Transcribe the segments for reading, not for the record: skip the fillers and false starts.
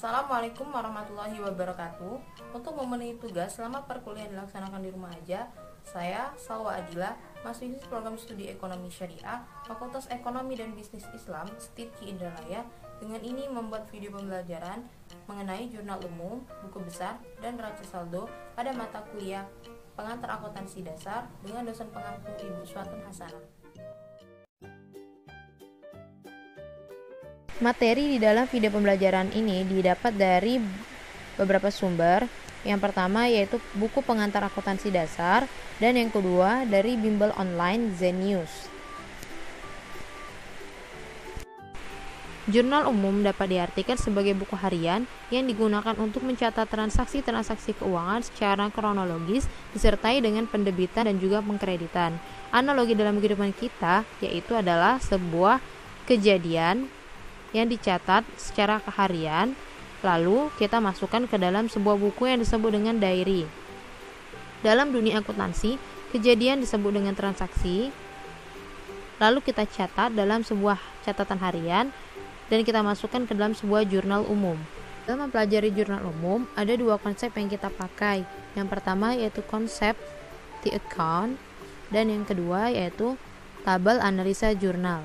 Assalamualaikum warahmatullahi wabarakatuh. Untuk memenuhi tugas selama perkuliahan dilaksanakan di rumah aja, saya Salwa Adila, mahasiswi program studi Ekonomi Syariah, Fakultas Ekonomi dan Bisnis Islam, STIP Indralaya, dengan ini membuat video pembelajaran mengenai jurnal umum, buku besar, dan neraca saldo pada mata kuliah pengantar akuntansi dasar dengan dosen pengampu Ibu Suatun Hasanah. Materi di dalam video pembelajaran ini didapat dari beberapa sumber. Yang pertama yaitu buku pengantar akuntansi dasar, dan yang kedua dari bimbel online Zenius. Jurnal umum dapat diartikan sebagai buku harian yang digunakan untuk mencatat transaksi-transaksi keuangan secara kronologis disertai dengan pendebitan dan juga pengkreditan. Analogi dalam kehidupan kita yaitu adalah sebuah kejadian yang dicatat secara harian, lalu kita masukkan ke dalam sebuah buku yang disebut dengan diary. Dalam dunia akuntansi, kejadian disebut dengan transaksi, lalu kita catat dalam sebuah catatan harian, dan kita masukkan ke dalam sebuah jurnal umum. Dalam mempelajari jurnal umum, ada dua konsep yang kita pakai. Yang pertama yaitu konsep the account, dan yang kedua yaitu tabel analisa jurnal.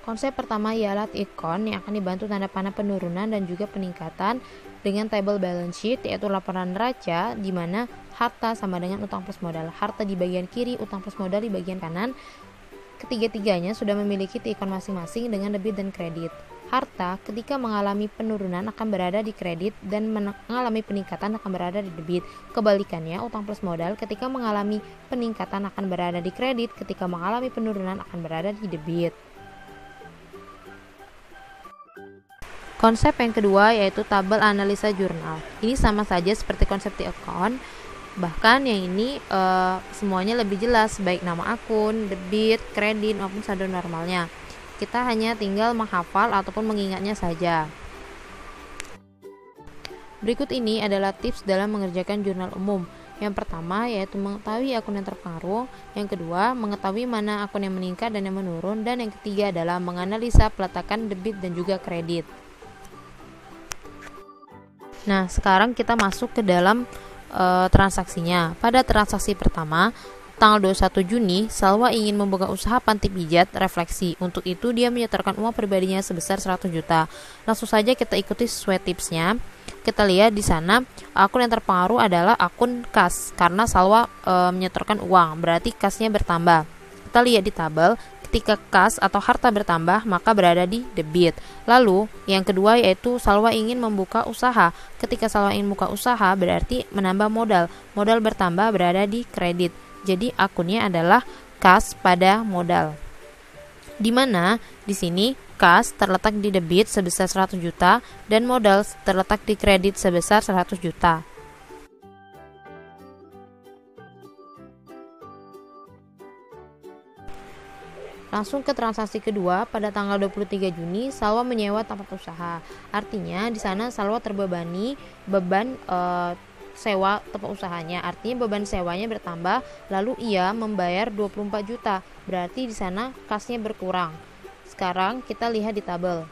Konsep pertama ialah account yang akan dibantu tanda panah penurunan dan juga peningkatan dengan table balance sheet, yaitu laporan neraca di mana harta sama dengan utang plus modal. Harta di bagian kiri, utang plus modal di bagian kanan. Ketiga-tiganya sudah memiliki account masing-masing dengan debit dan kredit. Harta ketika mengalami penurunan akan berada di kredit dan mengalami peningkatan akan berada di debit. Kebalikannya, utang plus modal ketika mengalami peningkatan akan berada di kredit, ketika mengalami penurunan akan berada di debit. Konsep yang kedua yaitu tabel analisa jurnal. Ini sama saja seperti konsep the account, bahkan yang ini semuanya lebih jelas, baik nama akun, debit, kredit maupun saldo normalnya. Kita hanya tinggal menghafal ataupun mengingatnya saja. Berikut ini adalah tips dalam mengerjakan jurnal umum. Yang pertama yaitu mengetahui akun yang terpengaruh, yang kedua mengetahui mana akun yang meningkat dan yang menurun, dan yang ketiga adalah menganalisa peletakan debit dan juga kredit. Nah, sekarang kita masuk ke dalam transaksinya. Pada transaksi pertama, tanggal 21 Juni, Salwa ingin membuka usaha panti pijat refleksi. Untuk itu, dia menyetorkan uang pribadinya sebesar 100 juta. Langsung saja kita ikuti sesuai tipsnya. Kita lihat di sana, akun yang terpengaruh adalah akun kas, karena Salwa menyetorkan uang, berarti kasnya bertambah. Kita lihat di tabel, ketika kas atau harta bertambah, maka berada di debit. Lalu, yang kedua yaitu Salwa ingin membuka usaha. Ketika Salwa ingin membuka usaha, berarti menambah modal. Modal bertambah berada di kredit. Jadi, akunnya adalah kas pada modal. Di mana di sini kas terletak di debit sebesar 100 juta dan modal terletak di kredit sebesar 100 juta. Langsung ke transaksi kedua, pada tanggal 23 Juni, Salwa menyewa tempat usaha. Artinya, di sana Salwa terbebani beban sewa tempat usahanya. Artinya beban sewanya bertambah, lalu ia membayar 24 juta. Berarti di sana kasnya berkurang. Sekarang kita lihat di tabel.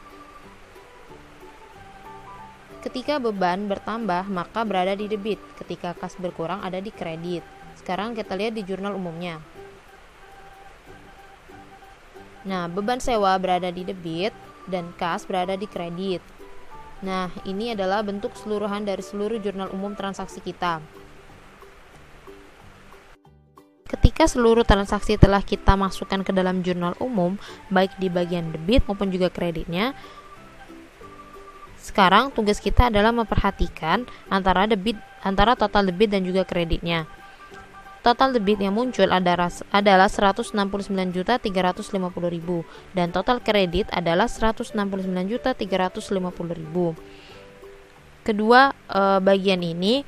Ketika beban bertambah, maka berada di debit. Ketika kas berkurang, ada di kredit. Sekarang kita lihat di jurnal umumnya. Nah, beban sewa berada di debit dan kas berada di kredit. Nah, ini adalah bentuk keseluruhan dari seluruh jurnal umum transaksi kita. Ketika seluruh transaksi telah kita masukkan ke dalam jurnal umum, baik di bagian debit maupun juga kreditnya, sekarang tugas kita adalah memperhatikan antara total debit dan juga kreditnya. Total debit yang muncul adalah 169.350.000 dan total kredit adalah 169.350.000. Kedua bagian ini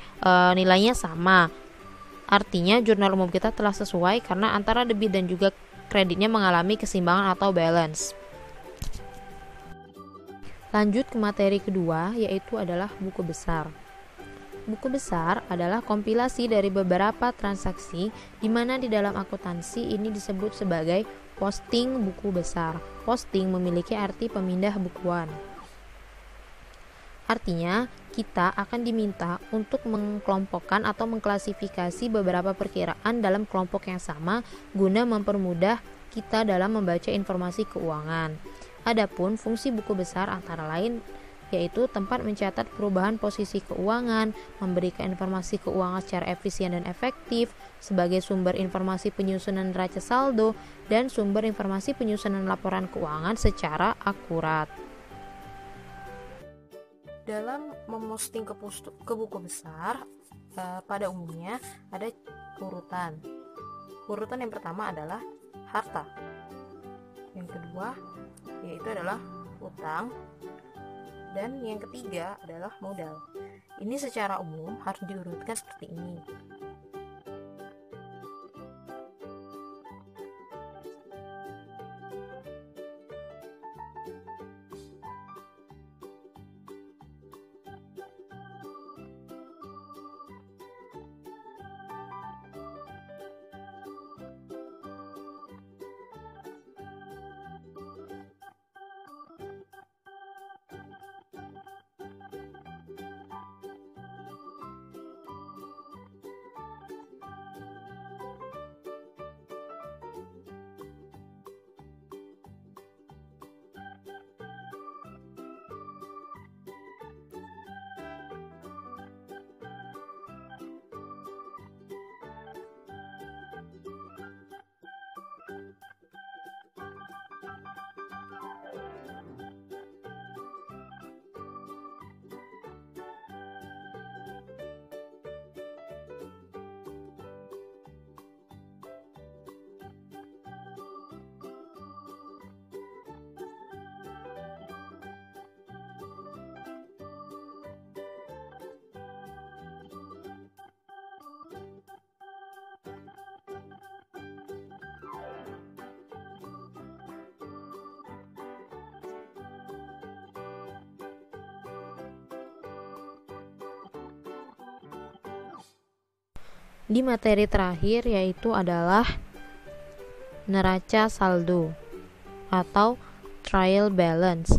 nilainya sama. Artinya jurnal umum kita telah sesuai karena antara debit dan juga kreditnya mengalami keseimbangan atau balance. Lanjut ke materi kedua, yaitu adalah buku besar. Buku besar adalah kompilasi dari beberapa transaksi di mana di dalam akuntansi ini disebut sebagai posting buku besar. Posting memiliki arti pemindah bukuan. Artinya, kita akan diminta untuk mengkelompokkan atau mengklasifikasi beberapa perkiraan dalam kelompok yang sama guna mempermudah kita dalam membaca informasi keuangan. Adapun fungsi buku besar antara lain yaitu tempat mencatat perubahan posisi keuangan, memberikan informasi keuangan secara efisien dan efektif, sebagai sumber informasi penyusunan neraca saldo, dan sumber informasi penyusunan laporan keuangan secara akurat. Dalam memosting ke buku besar, pada umumnya ada urutan. Urutan yang pertama adalah harta. Yang kedua yaitu adalah utang. Dan yang ketiga adalah modal. Ini secara umum harus diurutkan seperti ini. Di materi terakhir yaitu adalah neraca saldo atau trial balance.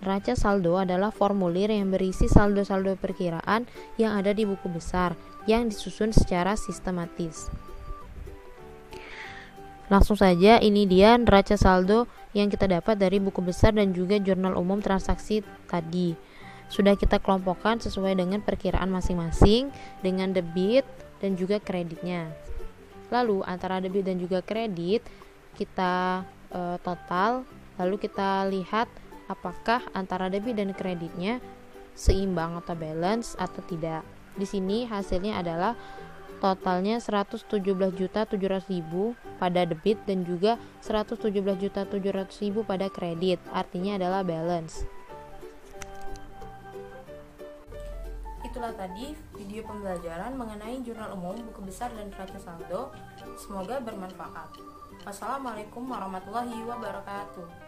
Neraca saldo adalah formulir yang berisi saldo-saldo perkiraan yang ada di buku besar yang disusun secara sistematis. Langsung saja, ini dia neraca saldo yang kita dapat dari buku besar dan juga jurnal umum transaksi tadi. Sudah kita kelompokkan sesuai dengan perkiraan masing-masing dengan debit dan juga kreditnya. Lalu antara debit dan juga kredit kita total, lalu kita lihat apakah antara debit dan kreditnya seimbang atau balance atau tidak. Di sini hasilnya adalah totalnya 117.700.000 pada debit dan juga 117.700.000 pada kredit. Artinya adalah balance. Itulah tadi video pembelajaran mengenai jurnal umum, buku besar, dan neraca saldo. Semoga bermanfaat. Wassalamualaikum warahmatullahi wabarakatuh.